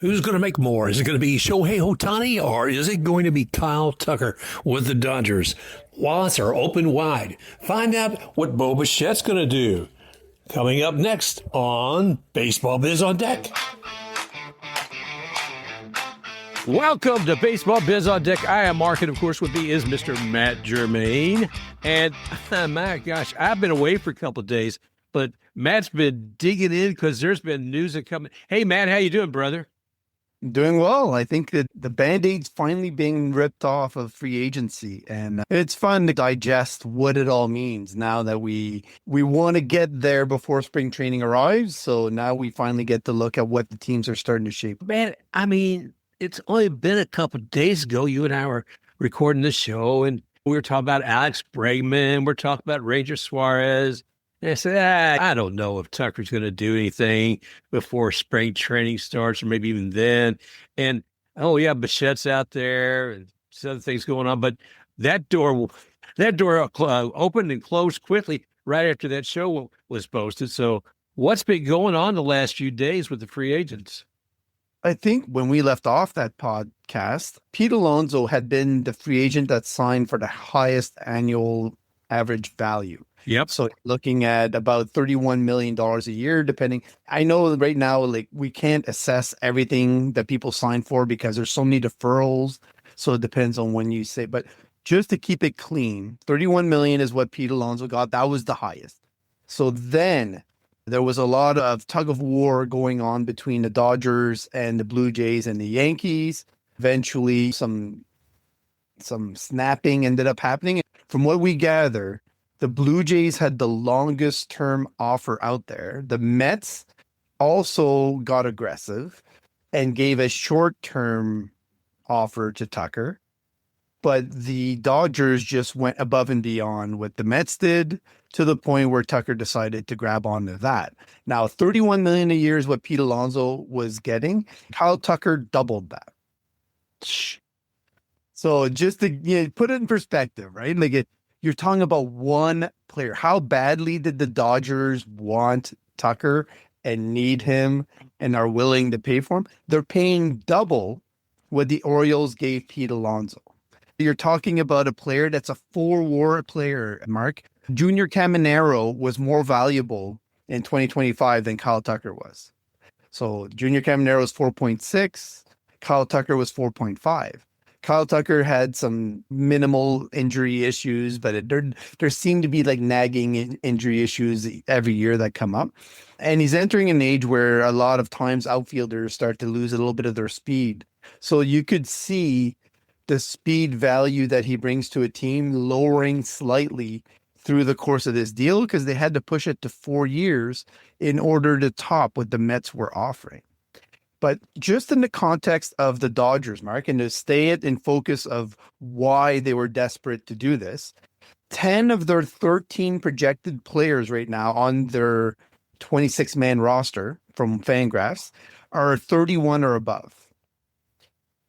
Who's going to make more? Is it going to be Shohei Ohtani or is it going to be Kyle Tucker with the Dodgers? Wallets are open wide. Find out what Bo Bichette's going to do. Coming up next on Baseball Biz on Deck. Welcome to Baseball Biz on Deck. I am Mark, and of course with me is Mr. Mat Germain. And my gosh, I've been away for a couple of days, but Matt's been digging in because there's been news that coming. Hey, Matt, how you doing, brother? Doing well. I think that the Band-Aid's finally being ripped off of free agency, and it's fun to digest what it all means now that we want to get there before spring training arrives. So now we finally get to look at what the teams are starting to shape. Man, I mean, it's only been a couple of days ago you and I were recording the show, and we were talking about Alex Bregman. We're talking about Ranger Suarez. And I said, I don't know if Tucker's going to do anything before spring training starts or maybe even then. And, oh, yeah, Bichette's out there and some other things going on. But that door opened and closed quickly right after that show was posted. So what's been going on the last few days with the free agents? I think when we left off that podcast, Pete Alonso had been the free agent that signed for the highest annual average value. Yep. So looking at about $31 million a year, depending. I know right now, like, we can't assess everything that people sign for because there's so many deferrals. So it depends on when you say, but just to keep it clean, 31 million is what Pete Alonso got. That was the highest. So then there was a lot of tug of war going on between the Dodgers and the Blue Jays and the Yankees. Eventually some snapping ended up happening. From what we gather, the Blue Jays had the longest term offer out there. The Mets also got aggressive and gave a short-term offer to Tucker. But the Dodgers just went above and beyond what the Mets did to the point where Tucker decided to grab onto that. Now, $31 million a year is what Pete Alonso was getting. Kyle Tucker doubled that. So just to put it in perspective, right? Like, you're talking about one player. How badly did the Dodgers want Tucker and need him and are willing to pay for him? They're paying double what the Orioles gave Pete Alonso. You're talking about a player that's a four-WAR player, Mark. Junior Caminero was more valuable in 2025 than Kyle Tucker was. So Junior Caminero was 4.6. Kyle Tucker was 4.5. Kyle Tucker had some minimal injury issues, but there seem to be like nagging injury issues every year that come up. And he's entering an age where a lot of times outfielders start to lose a little bit of their speed. So you could see the speed value that he brings to a team lowering slightly through the course of this deal because they had to push it to 4 years in order to top what the Mets were offering. But just in the context of the Dodgers, Mark, and to stay it in focus of why they were desperate to do this, 10 of their 13 projected players right now on their 26-man roster from Fangraphs are 31 or above.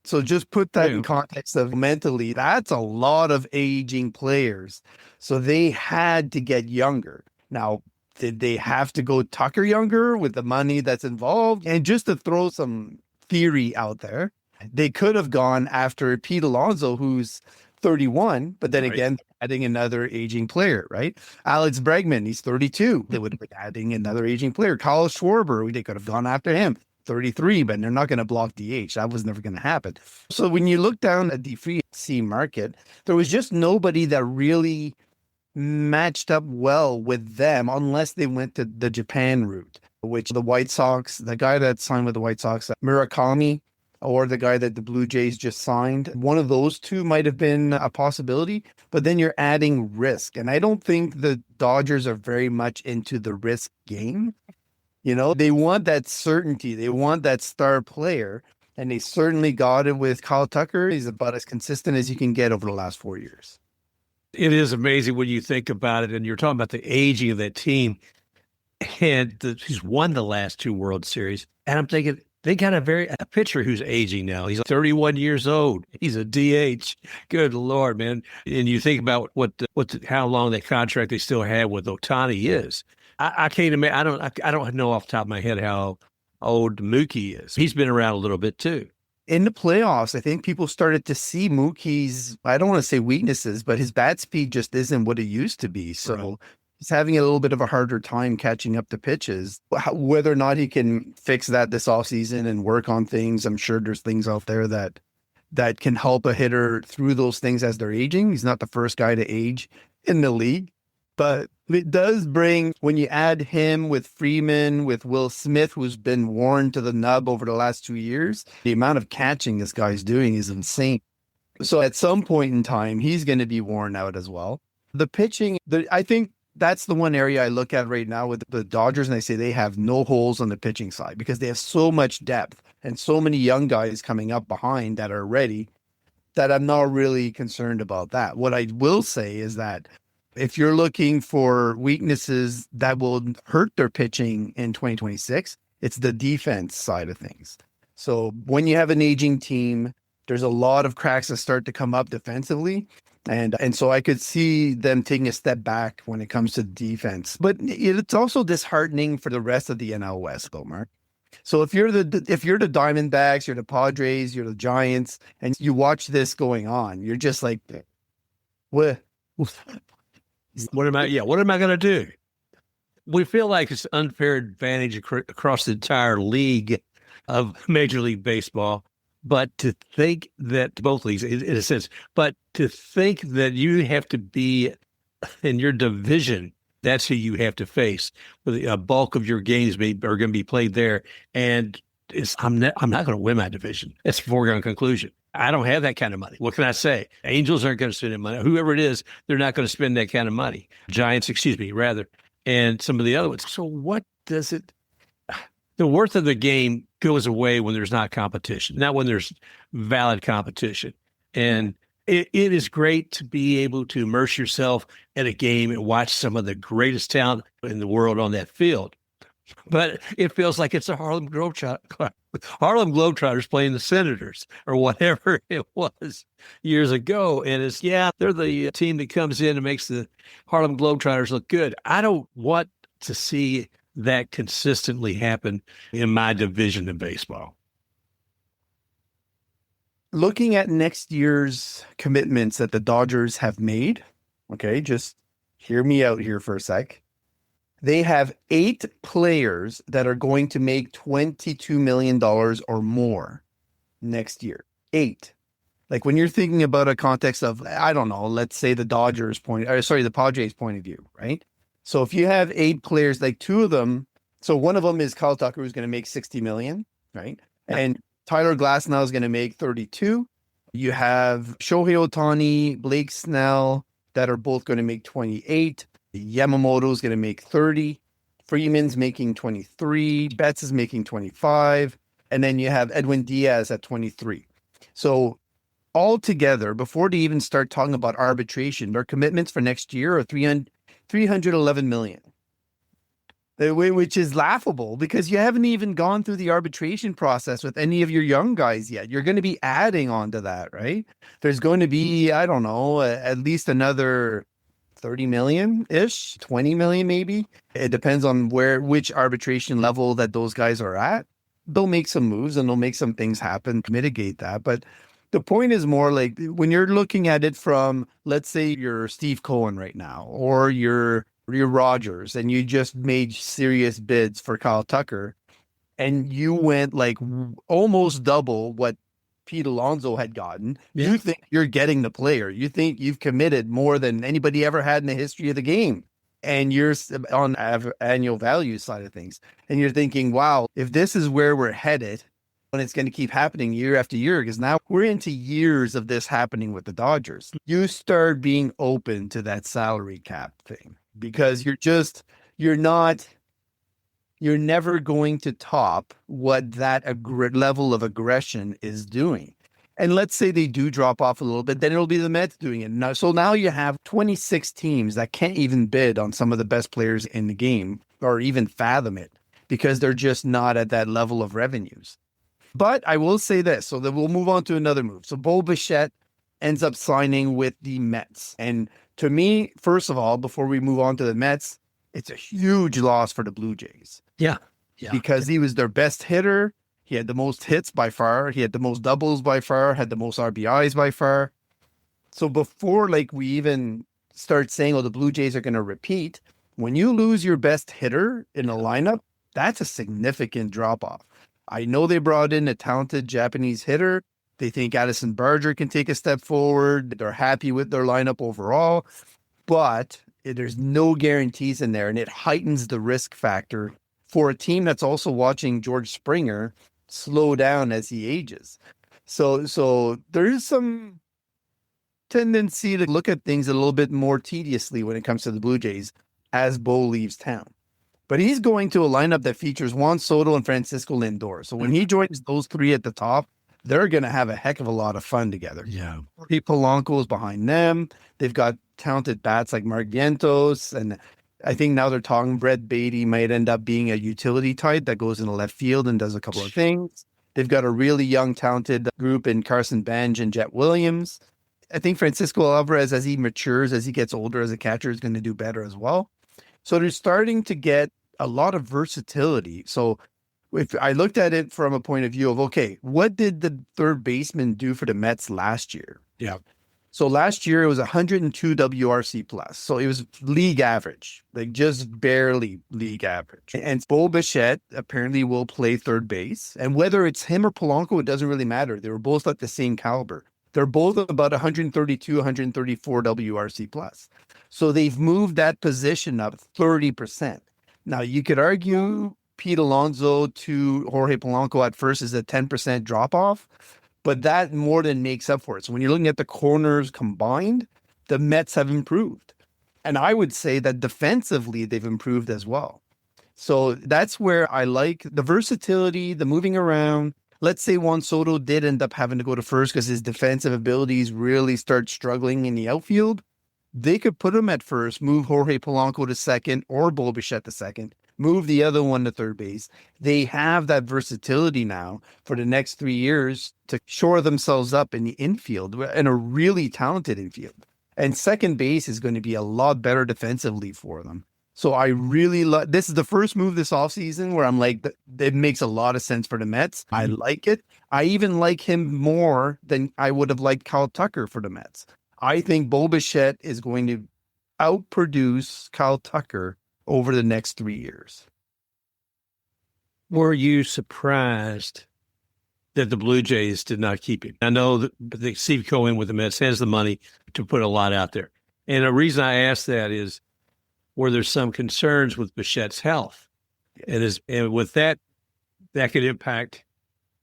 So just put that in context of mentally, that's a lot of aging players. So they had to get younger. Now, did they have to go Tucker younger with the money that's involved? And just to throw some theory out there, they could have gone after Pete Alonso, who's 31, but then again, adding another aging player, right? Alex Bregman, he's 32. They would have been adding another aging player. Kyle Schwarber, they could have gone after him. 33, but they're not going to block DH. That was never going to happen. So when you look down at the free agency market, there was just nobody that really matched up well with them unless they went to the Japan route, which the White Sox, the guy that signed with the White Sox, Murakami, or the guy that the Blue Jays just signed, one of those two might have been a possibility, but then you're adding risk. And I don't think the Dodgers are very much into the risk game. They want that certainty. They want that star player, and they certainly got it with Kyle Tucker. He's about as consistent as you can get over the last 4 years. It is amazing when you think about it, and you're talking about the aging of that team, and he's won the last two World Series. And I'm thinking they got a pitcher who's aging now. He's 31 years old. He's a DH. Good Lord, man! And you think about how long that contract they still have with Ohtani is. I can't imagine. I don't know off the top of my head how old Mookie is. He's been around a little bit too. In the playoffs, I think people started to see Mookie's, I don't want to say weaknesses, but his bat speed just isn't what it used to be. So Right. he's having a little bit of a harder time catching up to pitches. Whether or not he can fix that this offseason and work on things, I'm sure there's things out there that can help a hitter through those things as they're aging. He's not the first guy to age in the league, but it does bring, when you add him with Freeman, with Will Smith, who's been worn to the nub over the last 2 years, the amount of catching this guy's doing is insane. So at some point in time, he's going to be worn out as well. The pitching, I think that's the one area I look at right now with the Dodgers, and I say they have no holes on the pitching side because they have so much depth and so many young guys coming up behind that are ready that I'm not really concerned about that. What I will say is that if you're looking for weaknesses that will hurt their pitching in 2026, it's the defense side of things. So when you have an aging team, there's a lot of cracks that start to come up defensively. And so I could see them taking a step back when it comes to defense. But it's also disheartening for the rest of the NL West, though, Mark. So if you're the Diamondbacks, you're the Padres, you're the Giants, and you watch this going on, you're just like, what? What am I going to do? We feel like it's unfair advantage across the entire league of Major League Baseball. But to think that both leagues, in a sense, but to think that you have to be in your division, that's who you have to face. A bulk of your games are going to be played there. And I'm not going to win my division. It's a foregone conclusion. I don't have that kind of money. What can I say? Angels aren't going to spend that money. Whoever it is, they're not going to spend that kind of money. Giants, rather, and some of the other ones. So what does it? The worth of the game goes away when there's not competition, not when there's valid competition. And it is great to be able to immerse yourself in a game and watch some of the greatest talent in the world on that field. But it feels like it's a Harlem Globetrotters playing the Senators or whatever it was years ago. And they're the team that comes in and makes the Harlem Globetrotters look good. I don't want to see that consistently happen in my division of baseball. Looking at next year's commitments that the Dodgers have made, okay, just hear me out here for a sec. They have 8 players that are going to make $22 million or more next year. 8. Like when you're thinking about a context of, I don't know, let's say the Padres point of view, right? So if you have 8 players, like 2 of them, so one of them is Kyle Tucker, who's going to make $60 million, right? And Tyler Glasnow is going to make 32. You have Shohei Ohtani, Blake Snell, that are both going to make 28. Yamamoto is going to make 30. Freeman's making 23. Betts is making 25. And then you have Edwin Diaz at 23. So altogether, before they even start talking about arbitration, their commitments for next year are $311 million, which is laughable because you haven't even gone through the arbitration process with any of your young guys yet. You're going to be adding on to that, right? There's going to be, I don't know, at least another 30 million-ish, 20 million maybe. It depends on which arbitration level that those guys are at. They'll make some moves and they'll make some things happen to mitigate that. But the point is more like when you're looking at it from, let's say you're Steve Cohen right now, or you're Rogers, and you just made serious bids for Kyle Tucker, and you went like almost double what Pete Alonso had gotten. Yeah. You think you're getting the player. You think you've committed more than anybody ever had in the history of the game. And you're on annual value side of things. And you're thinking, wow, if this is where we're headed, and it's going to keep happening year after year, because now we're into years of this happening with the Dodgers. You start being open to that salary cap thing because you're never going to top what that level of aggression is doing. And let's say they do drop off a little bit, then it'll be the Mets doing it. So now you have 26 teams that can't even bid on some of the best players in the game or even fathom it because they're just not at that level of revenues. But I will say this, so that we'll move on to another move. So Bo Bichette ends up signing with the Mets. And to me, first of all, before we move on to the Mets, it's a huge loss for the Blue Jays. Yeah. Yeah. because he was their best hitter. He had the most hits by far. He had the most doubles by far, had the most RBIs by far. So before like we even start saying, oh, the Blue Jays are going to repeat, when you lose your best hitter in a lineup, that's a significant drop off. I know they brought in a talented Japanese hitter. They think Addison Barger can take a step forward. They're happy with their lineup overall, but there's no guarantees in there, and it heightens the risk factor for a team that's also watching George Springer slow down as he ages. So there is some tendency to look at things a little bit more tediously when it comes to the Blue Jays as Bo leaves town. But he's going to a lineup that features Juan Soto and Francisco Lindor. So when he joins those three at the top, they're going to have a heck of a lot of fun together. Yeah. Polanco is behind them. They've got talented bats like Mark Vientos. And I think now they're talking Brett Beatty might end up being a utility type that goes into left field and does a couple of things. They've got a really young, talented group in Carson Bench and Jet Williams. I think Francisco Alvarez, as he matures, as he gets older as a catcher, is going to do better as well. So they're starting to get a lot of versatility. So if I looked at it from a point of view of, okay, what did the third baseman do for the Mets last year? Yeah. So last year it was 102 WRC plus. So it was league average, like just barely league average. And Bo Bichette apparently will play third base. And whether it's him or Polanco, it doesn't really matter. They were both at the same caliber. They're both about 132, 134 WRC plus. So they've moved that position up 30%. Now you could argue Pete Alonso to Jorge Polanco at first is a 10% drop off, but that more than makes up for it. So when you're looking at the corners combined, the Mets have improved. And I would say that defensively, they've improved as well. So that's where I like the versatility, the moving around. Let's say Juan Soto did end up having to go to first because his defensive abilities really start struggling in the outfield. They could put him at first, move Jorge Polanco to second or Bo Bichette to second, move the other one to third base. They have that versatility now for the next 3 years to shore themselves up in the infield and a really talented infield. And second base is going to be a lot better defensively for them. So I really love this. Is the first move this offseason where I'm like, it makes a lot of sense for the Mets. I like it. I even like him more than I would have liked Kyle Tucker for the Mets. I think Bo Bichette is going to outproduce Kyle Tucker over the next 3 years. Were you surprised that the Blue Jays did not keep him? I know that Steve Cohen with the Mets has the money to put a lot out there. And the reason I ask that is, were there some concerns with Bichette's health? And with that could impact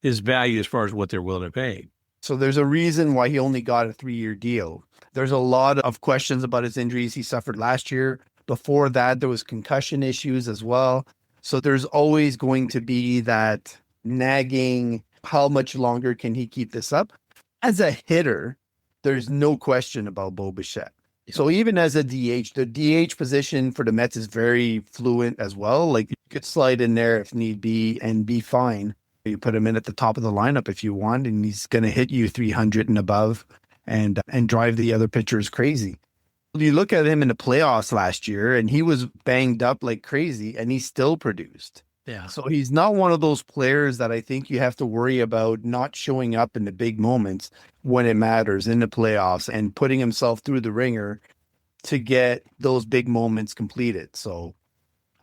his value as far as what they're willing to pay. So there's a reason why he only got a 3-year deal. There's a lot of questions about his injuries he suffered last year. Before that, there was concussion issues as well. So there's always going to be that nagging, how much longer can he keep this up? As a hitter, there's no question about Bo Bichette. So even as a DH, the DH position for the Mets is very fluent as well. Like you could slide in there if need be and be fine. You put him in at the top of the lineup if you want, and he's going to hit you 300 and above and drive the other pitchers crazy. You look at him in the playoffs last year, and he was banged up like crazy, and he still produced. Yeah. So he's not one of those players that I think you have to worry about not showing up in the big moments when it matters in the playoffs and putting himself through the ringer to get those big moments completed. So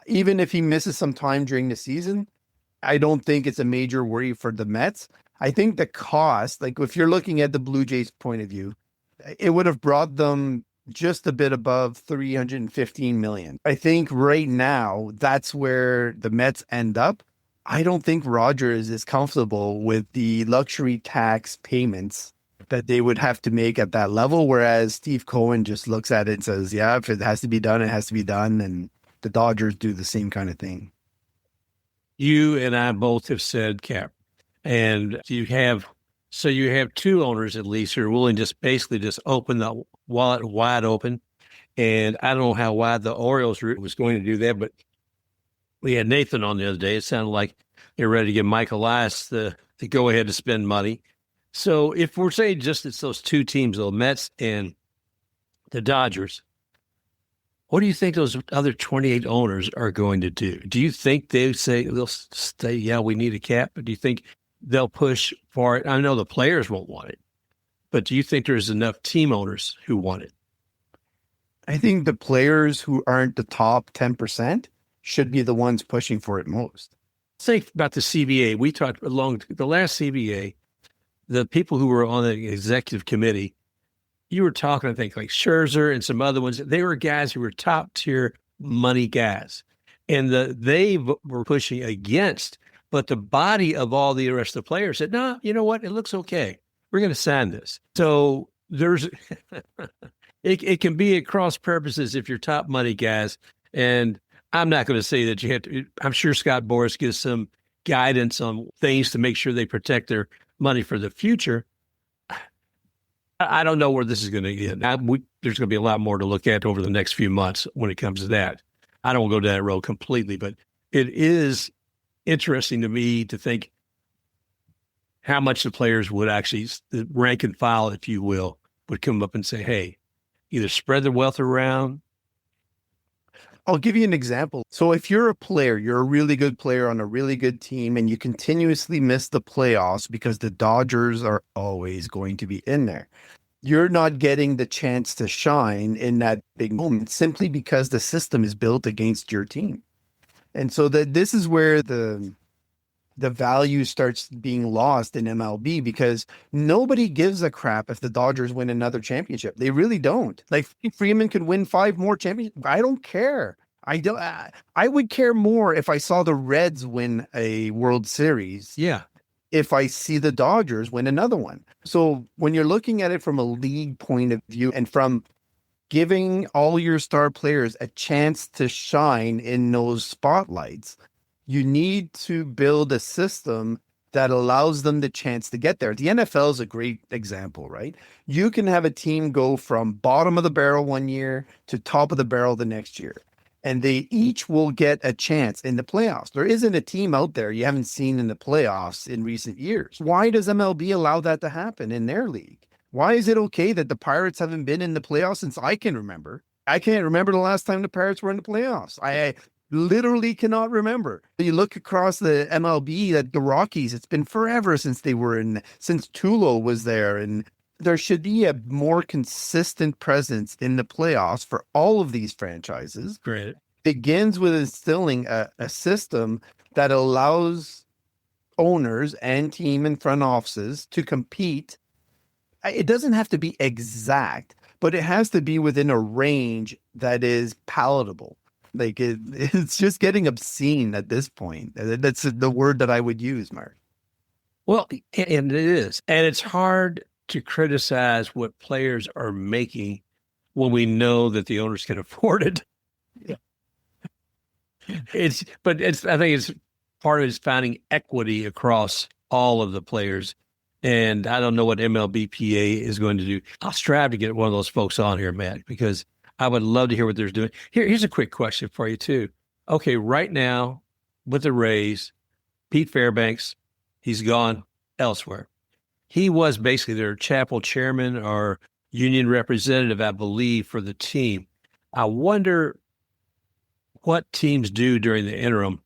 even if he misses some time during the season, I don't think it's a major worry for the Mets. I think the cost, like if you're looking at the Blue Jays point of view, it would have brought them just a bit above $315 million. I think right now that's where the Mets end up. I don't think Rogers is comfortable with the luxury tax payments that they would have to make at that level. Whereas Steve Cohen just looks at it and says, yeah, if it has to be done, it has to be done. And the Dodgers do the same kind of thing. You and I both have said cap, and you have two owners at least who are willing to just basically just open the wallet wide open. And I don't know how wide the Orioles was going to do that, but we had Nathan on the other day. It sounded like they're ready to give Mike Elias the go ahead to spend money. So if we're saying just it's those two teams, the Mets and the Dodgers, What do you think those other 28 owners are going to do? Do you think they say they'll say, yeah, we need a cap? But do you think they'll push for it? I know the players won't want it, but do you think there's enough team owners who want it? I think the players who aren't the top 10% should be the ones pushing for it most. Think about the CBA. We talked along the last CBA, the people who were on the executive committee, you were talking, I think, like Scherzer and some other ones. They were guys who were top tier money guys. And they were pushing against, but the body of all the rest of the players said, no, you know what? It looks okay. We're going to sign this. So there's, it can be at cross purposes if you're top money guys. And I'm not going to say that you have to, I'm sure Scott Boras gives some guidance on things to make sure they protect their money for the future. I don't know where this is going to get. There's going to be a lot more to look at over the next few months when it comes to that. I don't want to go down that road completely, but it is interesting to me to think how much the players would actually, the rank and file, if you will, would come up and say, hey, either spread the wealth around. I'll give you an example. So if you're a player, you're a really good player on a really good team, and you continuously miss the playoffs because the Dodgers are always going to be in there. You're not getting the chance to shine in that big moment simply because the system is built against your team. And so this is where the value starts being lost in MLB, because nobody gives a crap if the Dodgers win another championship. They really don't. Like, Freeman could win 5 more championships. I don't care. I would care more if I saw the Reds win a World Series. Yeah. If I see the Dodgers win another one. So when you're looking at it from a league point of view and from giving all your star players a chance to shine in those spotlights, you need to build a system that allows them the chance to get there. The NFL is a great example, right? You can have a team go from bottom of the barrel one year to top of the barrel the next year, and they each will get a chance in the playoffs. There isn't a team out there you haven't seen in the playoffs in recent years. Why does MLB allow that to happen in their league? Why is it okay that the Pirates haven't been in the playoffs since I can remember? I can't remember the last time the Pirates were in the playoffs. I literally cannot remember. You look across the MLB, that the Rockies, it's been forever since they were in, since Tulo was there, and there should be a more consistent presence in the playoffs for all of these franchises. Great. Begins with instilling a system that allows owners and team and front offices to compete. It doesn't have to be exact, but it has to be within a range that is palatable. Like it's just getting obscene at this point. That's the word that I would use, Mark. Well, and it is. And it's hard to criticize what players are making when we know that the owners can afford it. Yeah. I think it's part of it is finding equity across all of the players. And I don't know what MLBPA is going to do. I'll strive to get one of those folks on here, Matt, because I would love to hear what they're doing. Here's a quick question for you, too. Okay, right now, with the Rays, Pete Fairbanks, he's gone elsewhere. He was basically their chapel chairman or union representative, I believe, for the team. I wonder what teams do during the interim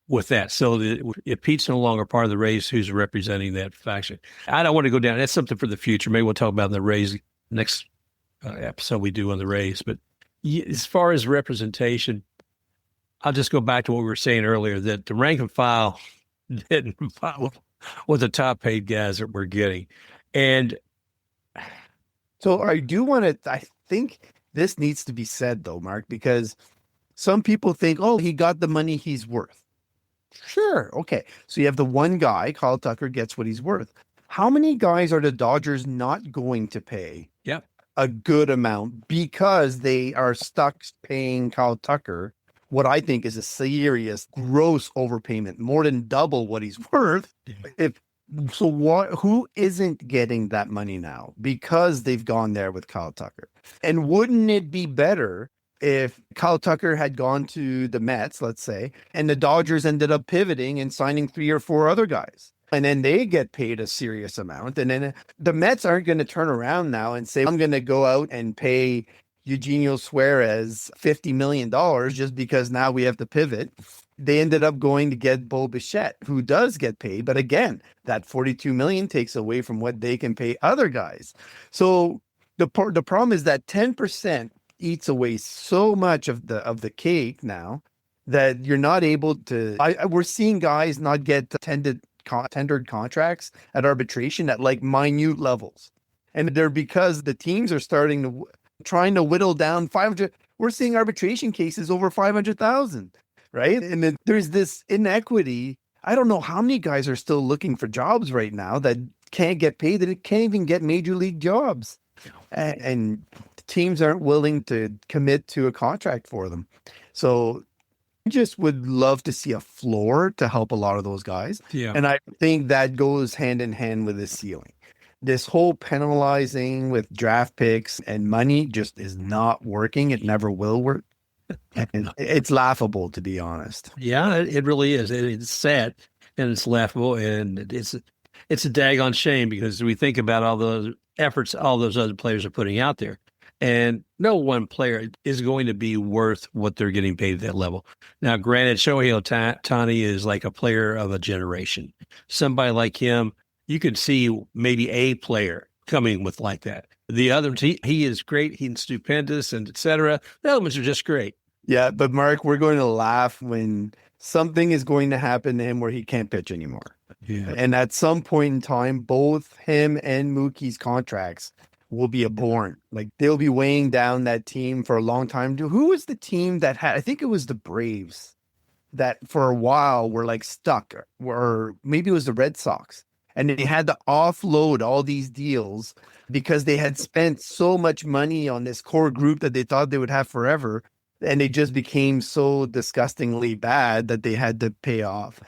with that. So if Pete's no longer part of the Rays, who's representing that faction? I don't want to go down. That's something for the future. Maybe we'll talk about the Rays next episode we do on the Rays. But as far as representation, I'll just go back to what we were saying earlier, that the rank and file didn't follow what the top paid guys that we're getting. And so I do want to, I think this needs to be said though, Mark, because some people think, oh, he got the money he's worth. Sure. Okay. So you have the one guy, Kyle Tucker, gets what he's worth. How many guys are the Dodgers not going to pay? Yep. A good amount because they are stuck paying Kyle Tucker what I think is a serious gross overpayment, more than double what he's worth. Yeah. Who isn't getting that money now because they've gone there with Kyle Tucker? And wouldn't it be better if Kyle Tucker had gone to the Mets, let's say, and the Dodgers ended up pivoting and signing 3 or 4 other guys? And then they get paid a serious amount. And then the Mets aren't going to turn around now and say, I'm going to go out and pay Eugenio Suarez $50 million just because now we have to pivot. They ended up going to get Bo Bichette, who does get paid. But again, that $42 million takes away from what they can pay other guys. So the problem is that 10% eats away so much of the cake now that you're not able to. We're seeing guys not get tendered contracts at arbitration at like minute levels, and they're because the teams are trying to whittle down 500. We're seeing arbitration cases over 500,000, right? And then there's this inequity. I don't know how many guys are still looking for jobs right now that can't get paid, that can't even get major league jobs, and teams aren't willing to commit to a contract for them. So I just would love to see a floor to help a lot of those guys. Yeah. And I think that goes hand in hand with the ceiling. This whole penalizing with draft picks and money just is not working. It never will work. And it's laughable, to be honest. Yeah, it really is. It's sad and it's laughable, and it's a daggone shame because we think about all those efforts all those other players are putting out there, and no one player is going to be worth what they're getting paid at that level. Now, granted, Shohei Ohtani is like a player of a generation. Somebody like him, you could see maybe a player coming with like that. The others, he is great, he's stupendous, and etc. The other ones are just great. Yeah, but Mark, we're going to laugh when something is going to happen to him where he can't pitch anymore. Yeah. And at some point in time, both him and Mookie's contracts will be abhorrent. Like they'll be weighing down that team for a long time. Who was the team that had, I think it was the Braves that for a while were like stuck, or maybe it was the Red Sox. And they had to offload all these deals because they had spent so much money on this core group that they thought they would have forever. And they just became so disgustingly bad that they had to pay off.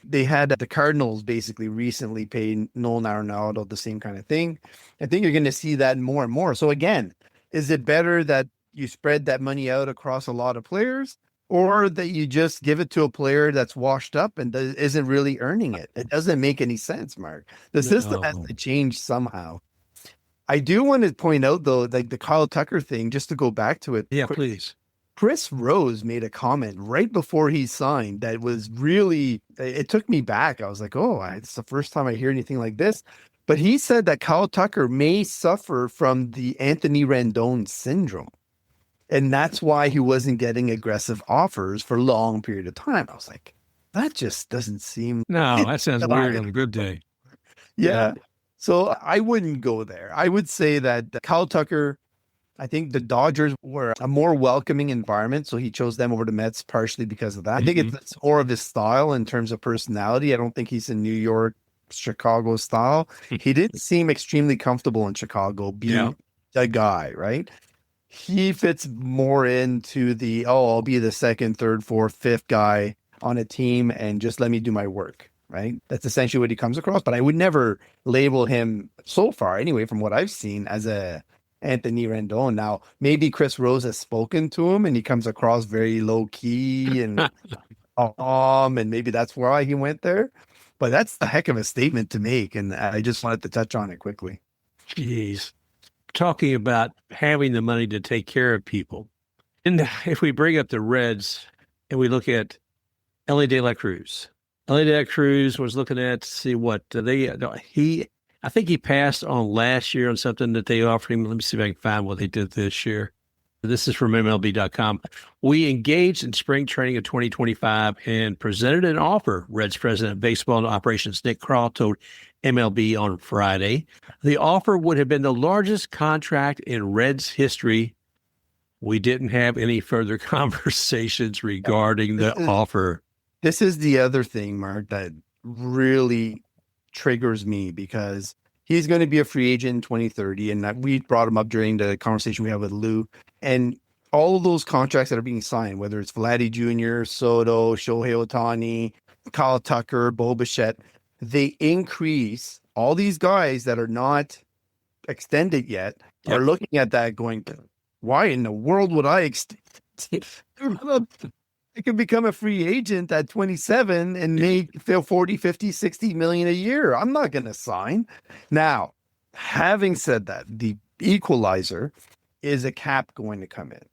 They had the Cardinals basically recently pay Nolan Arenado the same kind of thing. I think you're going to see that more and more. So again, is it better that you spread that money out across a lot of players, or that you just give it to a player that's washed up and isn't really earning it? It doesn't make any sense, Mark. The system has to change somehow. I do want to point out, though, like the Kyle Tucker thing, just to go back to it. Yeah, please. Chris Rose made a comment right before he signed that was really, it took me back. I was like, oh, it's the first time I hear anything like this. But he said that Kyle Tucker may suffer from the Anthony Rendon syndrome. And that's why he wasn't getting aggressive offers for a long period of time. I was like, that just doesn't seem. No, that sounds weird on a good day. Yeah. So I wouldn't go there. I would say that Kyle Tucker, I think the Dodgers were a more welcoming environment, so he chose them over the Mets partially because of that. I think it's more of his style in terms of personality. I don't think he's a New York, Chicago style. He didn't seem extremely comfortable in Chicago being a guy, right? He fits more into the, I'll be the second, third, fourth, fifth guy on a team and just let me do my work, right? That's essentially what he comes across. But I would never label him, so far anyway, from what I've seen, as a Anthony Rendon. Now, maybe Chris Rose has spoken to him and he comes across very low key and and maybe that's why he went there. But that's a heck of a statement to make, and I just wanted to touch on it quickly. Jeez. Talking about having the money to take care of people. And if we bring up the Reds and we look at Elly De La Cruz. Elly De La Cruz was looking at, see what I think he passed on last year on something that they offered him. Let me see if I can find what they did this year. This is from MLB.com. We engaged in spring training of 2025 and presented an offer, Reds president of baseball and operations Nick Krall told MLB on Friday. The offer would have been the largest contract in Reds history. We didn't have any further conversations regarding the offer. This is the other thing, Mark, that really triggers me, because he's going to be a free agent in 2030. And we brought him up during the conversation we had with Lou. And all of those contracts that are being signed, whether it's Vladdy Jr., Soto, Shohei Ohtani, Kyle Tucker, Bo Bichette, they increase. All these guys that are not extended yet are looking at that going, why in the world would I extend? I could become a free agent at 27 and make 40, 50, 60 million a year. I'm not going to sign. Now, having said that, the equalizer is a cap going to come in?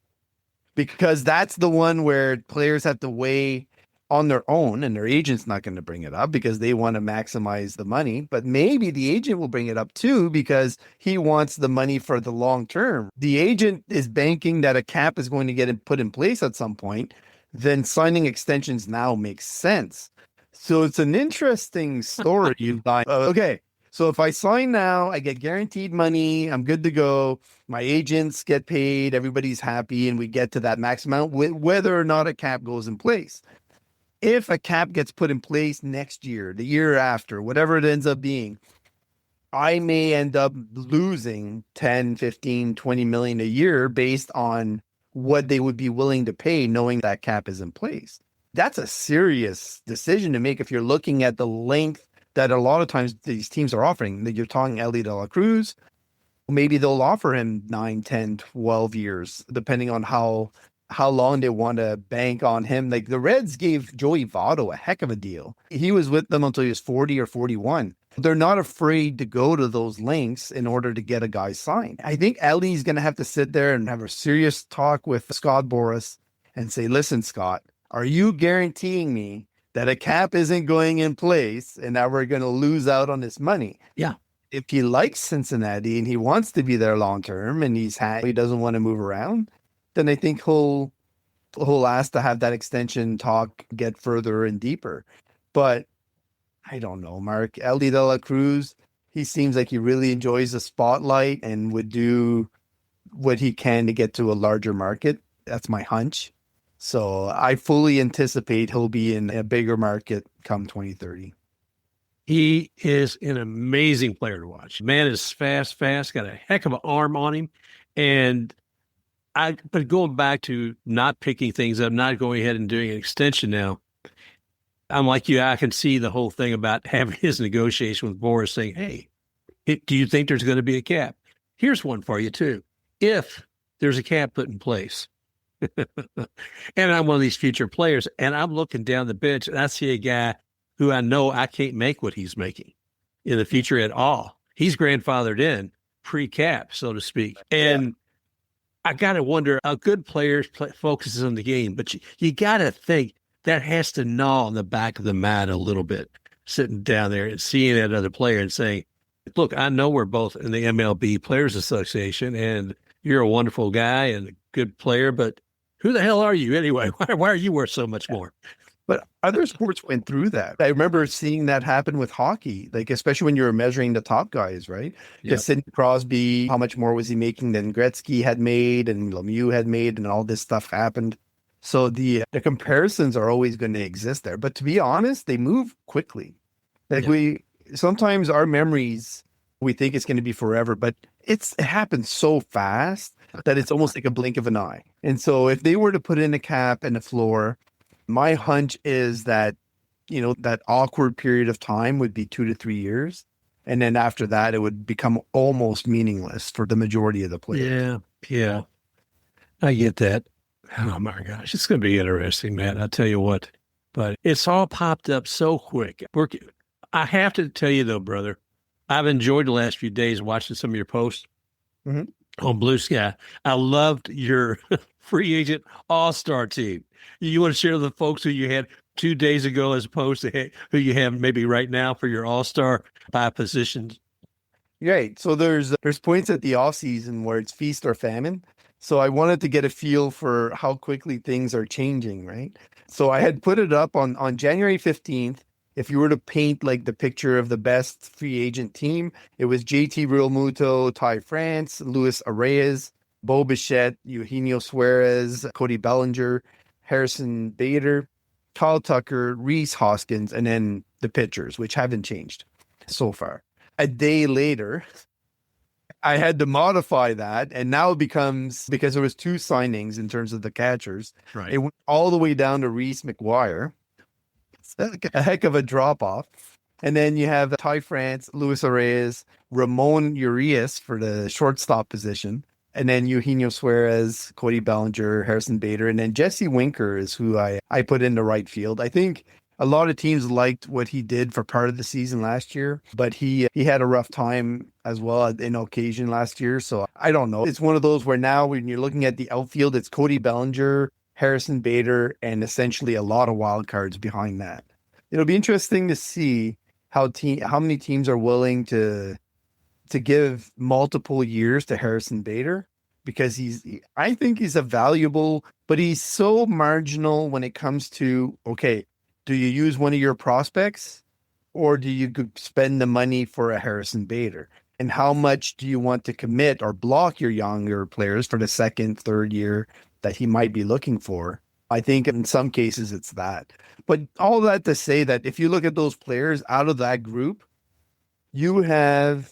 Because that's the one where players have to weigh on their own, and their agent's not going to bring it up because they want to maximize the money. But maybe the agent will bring it up too because he wants the money for the long term. The agent is banking that a cap is going to get put in place at some point. Then signing extensions now makes sense. So it's an interesting story. Okay, so if I sign now, I get guaranteed money. I'm good to go. My agents get paid. Everybody's happy, and we get to that max amount, whether or not a cap goes in place. If a cap gets put in place next year, the year after, whatever it ends up being, I may end up losing 10, 15, 20 million a year based on what they would be willing to pay knowing that cap is in place. That's a serious decision to make if you're looking at the length that a lot of times these teams are offering. You're talking Ellie De La Cruz, maybe they'll offer him 9, 10, 12 years, depending on how long they want to bank on him. Like the Reds gave Joey Votto a heck of a deal. He was with them until he was 40 or 41. They're not afraid to go to those lengths in order to get a guy signed. I think Ellie's going to have to sit there and have a serious talk with Scott Boras and say, listen, Scott, are you guaranteeing me that a cap isn't going in place and that we're going to lose out on this money? Yeah. If he likes Cincinnati and he wants to be there long term and he doesn't want to move around, then I think he'll ask to have that extension talk get further and deeper. But I don't know, Mark. Ellie De La Cruz, he seems like he really enjoys the spotlight and would do what he can to get to a larger market. That's my hunch. So I fully anticipate he'll be in a bigger market come 2030. He is an amazing player to watch. Man is fast, got a heck of an arm on him. But going back to not picking things up, not going ahead and doing an extension now, I'm like you, I can see the whole thing about having his negotiation with Boras saying, hey, do you think there's going to be a cap? Here's one for you too. If there's a cap put in place, and I'm one of these future players, and I'm looking down the bench, and I see a guy who I know I can't make what he's making in the future at all. He's grandfathered in pre-cap, so to speak. And I got to wonder, a good player focuses on the game, but you got to think that has to gnaw on the back of the mat a little bit, sitting down there and seeing that other player and saying, look, I know we're both in the MLB Players Association, and you're a wonderful guy and a good player, but who the hell are you anyway? Why are you worth so much more? But other sports went through that. I remember seeing that happen with hockey, like especially when you were measuring the top guys, right? Because Sidney Crosby, how much more was he making than Gretzky had made and Lemieux had made, and all this stuff happened. So the comparisons are always going to exist there. But to be honest, they move quickly. Like sometimes our memories, we think it's going to be forever, but it happens so fast that it's almost like a blink of an eye. And so if they were to put in a cap and a floor, my hunch is that, that awkward period of time would be 2 to 3 years. And then after that, it would become almost meaningless for the majority of the players. Yeah. I get that. Oh my gosh. It's going to be interesting, man. I'll tell you what, but it's all popped up so quick. I have to tell you though, brother, I've enjoyed the last few days watching some of your posts on Blue Sky. I loved your free agent all-star team. You want to share with the folks who you had 2 days ago as opposed to who you have maybe right now for your all-star by positions? Right. So there's points at the off season where it's feast or famine. So I wanted to get a feel for how quickly things are changing, right? So I had put it up on January 15th. If you were to paint like the picture of the best free agent team, it was JT Realmuto, Ty France, Luis Arraez, Bo Bichette, Eugenio Suarez, Cody Bellinger, Harrison Bader, Kyle Tucker, Reese Hoskins, and then the pitchers, which haven't changed so far. A day later, I had to modify that, and now it becomes, because there was 2 signings in terms of the catchers, Right. It went all the way down to Reese McGuire. It's a heck of a drop-off. And then you have Ty France, Luis Arraez, Ramon Urias for the shortstop position, and then Eugenio Suarez, Cody Bellinger, Harrison Bader, and then Jesse Winker is who I put in the right field. I think A lot of teams liked what he did for part of the season last year, but he had a rough time as well in occasion last year. So I don't know. It's one of those where now when you're looking at the outfield, it's Cody Bellinger, Harrison Bader, and essentially a lot of wild cards behind that. It'll be interesting to see how many teams are willing to give multiple years to Harrison Bader, because I think he's a valuable, but he's so marginal when it comes to, okay, do you use one of your prospects or do you spend the money for a Harrison Bader? And how much do you want to commit or block your younger players for the second, third year that he might be looking for? I think in some cases it's that. But all that to say that if you look at those players out of that group, you have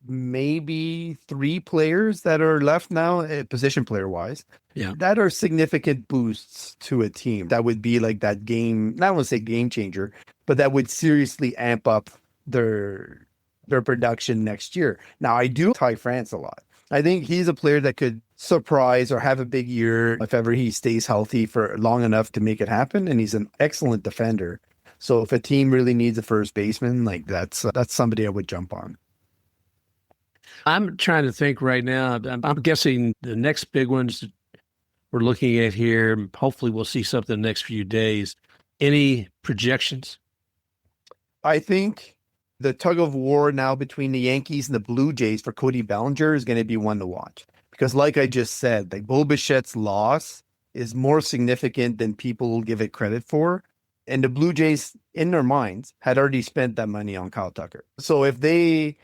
maybe 3 players that are left now, position player wise, that are significant boosts to a team. That would be like that game, not want to say game changer, but that would seriously amp up their production next year. Now, I do Ty France a lot. I think he's a player that could surprise or have a big year if ever he stays healthy for long enough to make it happen. And he's an excellent defender. So if a team really needs a first baseman, like that's somebody I would jump on. I'm trying to think right now. I'm guessing the next big ones we're looking at here, hopefully we'll see something in the next few days. Any projections? I think the tug of war now between the Yankees and the Blue Jays for Cody Bellinger is going to be one to watch. Because like I just said, like Bo Bichette's loss is more significant than people will give it credit for. And the Blue Jays, in their minds, had already spent that money on Kyle Tucker. So if they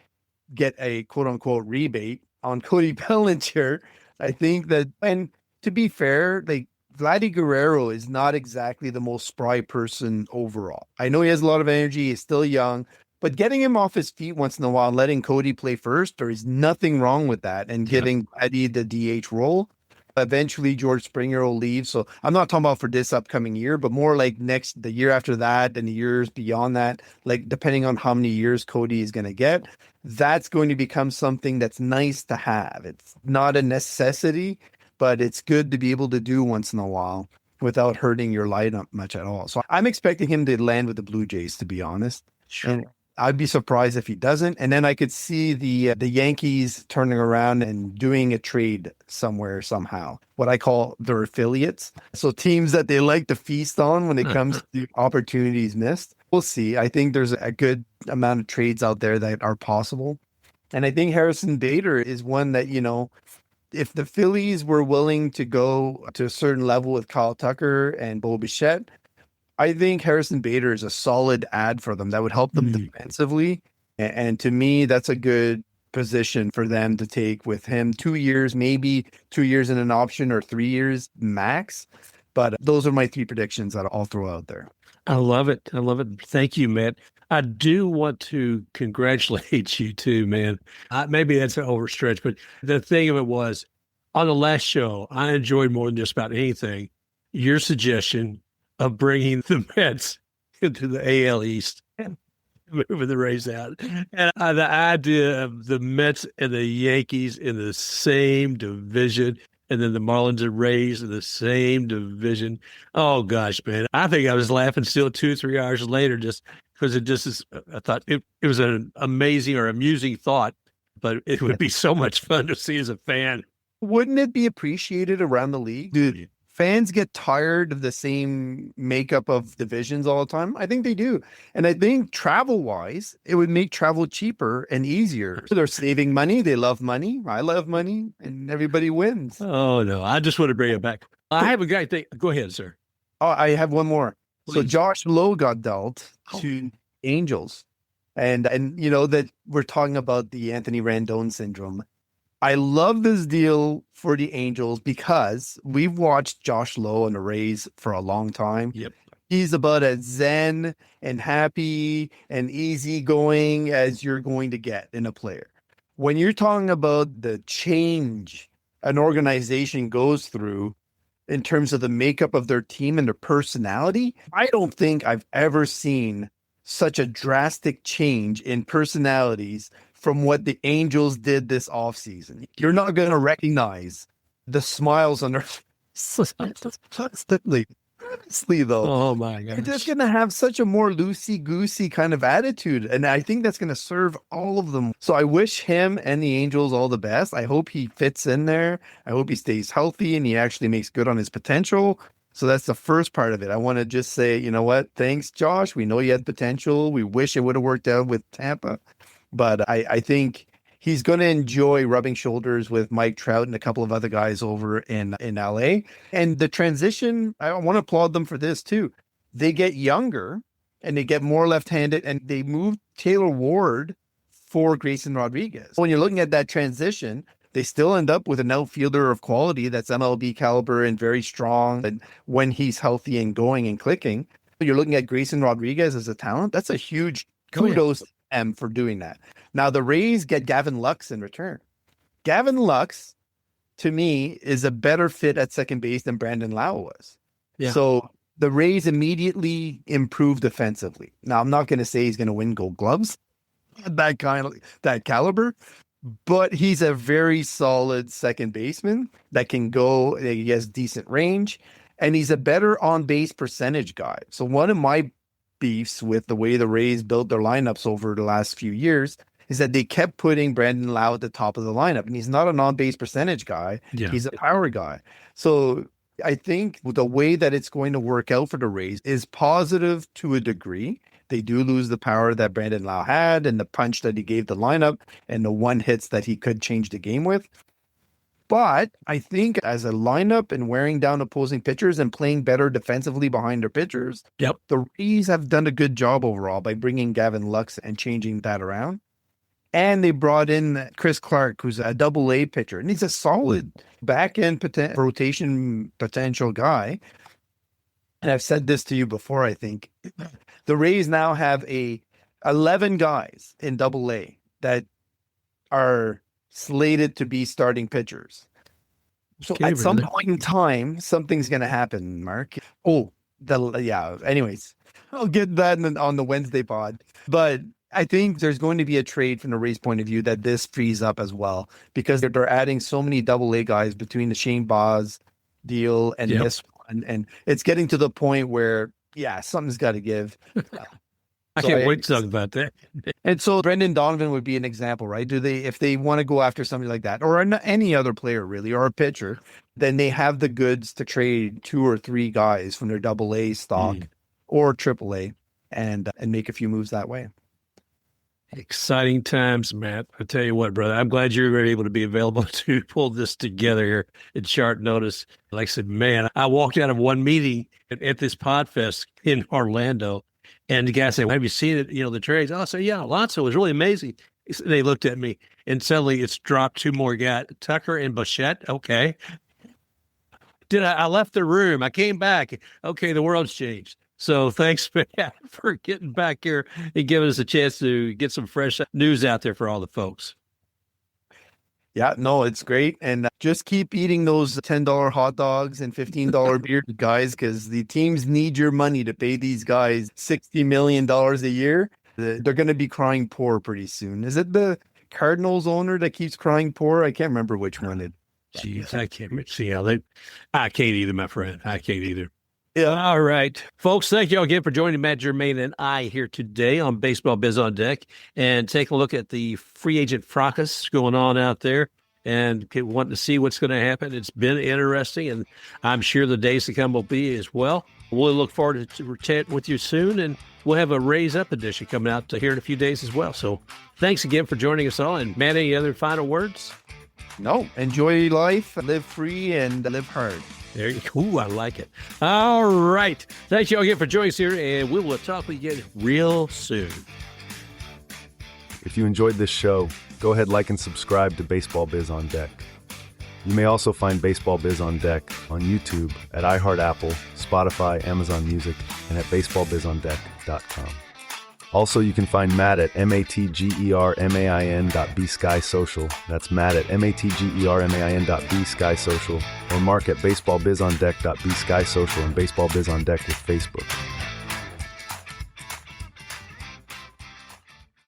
get a quote unquote rebate on Cody Bellinger, I think that, and to be fair, like Vladdy Guerrero is not exactly the most spry person overall. I know he has a lot of energy, he's still young, but getting him off his feet once in a while, letting Cody play first, there is nothing wrong with that, and giving Vladdy the DH role. Eventually George Springer will leave. So I'm not talking about for this upcoming year, but more like the year after that and the years beyond that, like depending on how many years Cody is going to get, that's going to become something that's nice to have. It's not a necessity, but it's good to be able to do once in a while without hurting your lineup much at all. So I'm expecting him to land with the Blue Jays, to be honest. Sure. And I'd be surprised if he doesn't. And then I could see the Yankees turning around and doing a trade somewhere, somehow, what I call their affiliates. So teams that they like to feast on when it comes to opportunities missed. We'll see. I think there's a good amount of trades out there that are possible. And I think Harrison Bader is one that, if the Phillies were willing to go to a certain level with Kyle Tucker and Bo Bichette, I think Harrison Bader is a solid add for them that would help them defensively. And to me, that's a good position for them to take with him. 2 years, maybe 2 years in an option, or 3 years max. But those are my 3 predictions that I'll throw out there. I love it. I love it. Thank you, Matt. I do want to congratulate you too, man. Maybe that's an overstretch, but the thing of it was, on the last show, I enjoyed more than just about anything your suggestion of bringing the Mets into the AL East and moving the Rays out. And the idea of the Mets and the Yankees in the same division, and then the Marlins and Rays in the same division. Oh, gosh, man. I think I was laughing still 2-3 hours later just because it just is. I thought it was an amazing or amusing thought, but it would be so much fun to see as a fan. Wouldn't it be appreciated around the league? Dude, fans get tired of the same makeup of divisions all the time. I think they do. And I think travel-wise, it would make travel cheaper and easier. They're saving money. They love money. I love money. And everybody wins. Oh, no. I just want to bring it back. I have a guy think. Go ahead, sir. Oh, I have one more. Please. So Josh Lowe got dealt to Angels. And that we're talking about the Anthony Rendon syndrome. I love this deal for the Angels because we've watched Josh Lowe and the Rays for a long time. Yep. He's about as zen and happy and easygoing as you're going to get in a player. When you're talking about the change an organization goes through in terms of the makeup of their team and their personality, I don't think I've ever seen such a drastic change in personalities from what the Angels did this offseason. You're not going to recognize the smiles on their faces constantly. Honestly, though. Oh my They're gosh. just going to have such a more loosey-goosey kind of attitude. And I think that's going to serve all of them. So I wish him and the Angels all the best. I hope he fits in there. I hope he stays healthy and he actually makes good on his potential. So that's the first part of it. I want to just say, you know what? Thanks, Josh. We know you had potential. We wish it would have worked out with Tampa. But I think he's going to enjoy rubbing shoulders with Mike Trout and a couple of other guys over in LA. And the transition, I want to applaud them for this too. They get younger and they get more left-handed and they move Taylor Ward for Grayson Rodriguez. When you're looking at that transition, they still end up with an outfielder of quality that's MLB caliber and very strong. And when he's healthy and going and clicking, you're looking at Grayson Rodriguez as a talent. That's a huge kudos to him for doing that. Now the Rays get Gavin Lux in return. Gavin Lux, to me, is a better fit at second base than Brandon Lau was. Yeah. So the Rays immediately improved defensively. Now I'm not going to say he's going to win Gold Gloves, that caliber, but he's a very solid second baseman that can go. He has decent range, and he's a better on base percentage guy. So one of my beefs with the way the Rays built their lineups over the last few years is that they kept putting Brandon Lau at the top of the lineup, and he's not an on-base percentage guy. Yeah. He's a power guy. So I think the way that it's going to work out for the Rays is positive to a degree. They do lose the power that Brandon Lau had and the punch that he gave the lineup and the one hits that he could change the game with. But I think as a lineup and wearing down opposing pitchers and playing better defensively behind their pitchers, the Rays have done a good job overall by bringing Gavin Lux and changing that around. And they brought in Chris Clark, who's a double-A pitcher, and he's a solid back-end rotation potential guy. And I've said this to you before, I think. The Rays now have 11 guys in double-A that are slated to be starting pitchers. So at some point in time, something's going to happen, Mark. Anyways, I'll get that on the Wednesday pod. But I think there's going to be a trade from the Rays point of view that this frees up as well, because they're adding so many double-A guys between the Shane Baz deal and this one. And it's getting to the point where, something's got to give. I can't wait to talk about that. And so Brendan Donovan would be an example, right? If they want to go after somebody like that, or any other player really, or a pitcher, then they have the goods to trade 2 or 3 guys from their double-A stock or triple-A and make a few moves that way. Exciting times, Matt. I tell you what, brother, I'm glad you were able to be available to pull this together here at short notice. Like I said, man, I walked out of one meeting at this Podfest in Orlando, and the guy said, have you seen it? The trades. Oh, so Alonso was really amazing. They looked at me, and suddenly it's dropped 2 more guys, Tucker and Bichette. Okay. I left the room. I came back. Okay, the world's changed. So thanks, Matt, for getting back here and giving us a chance to get some fresh news out there for all the folks. Yeah, no, it's great. And just keep eating those $10 hot dogs and $15 beer, guys, because the teams need your money to pay these guys $60 million a year. They're going to be crying poor pretty soon. Is it the Cardinals owner that keeps crying poor? I can't remember which one it. Jeez, I can't see how I can't either, my friend. I can't either. Yeah. All right, folks, thank you all again for joining Mat Germain and I here today on Baseball Biz on Deck and take a look at the free agent fracas going on out there and wanting to see what's going to happen. It's been interesting, and I'm sure the days to come will be as well. We'll look forward to chat with you soon, and we'll have a Raise Up edition coming out here in a few days as well. So thanks again for joining us all. And Matt, any other final words? No, enjoy life, live free, and live hard. There you go. Ooh, I like it. All right. Thank you all again for joining us here, and we will talk with you again real soon. If you enjoyed this show, go ahead, like, and subscribe to Baseball Biz on Deck. You may also find Baseball Biz on Deck on YouTube, at iHeart Apple, Spotify, Amazon Music, and at baseballbizondeck.com. Also, you can find Matt at matgermain.bskysocial. That's Matt at matgermain.bskysocial, or Mark at baseballbizondeck.bskysocial and Baseball Biz on Deck with Facebook.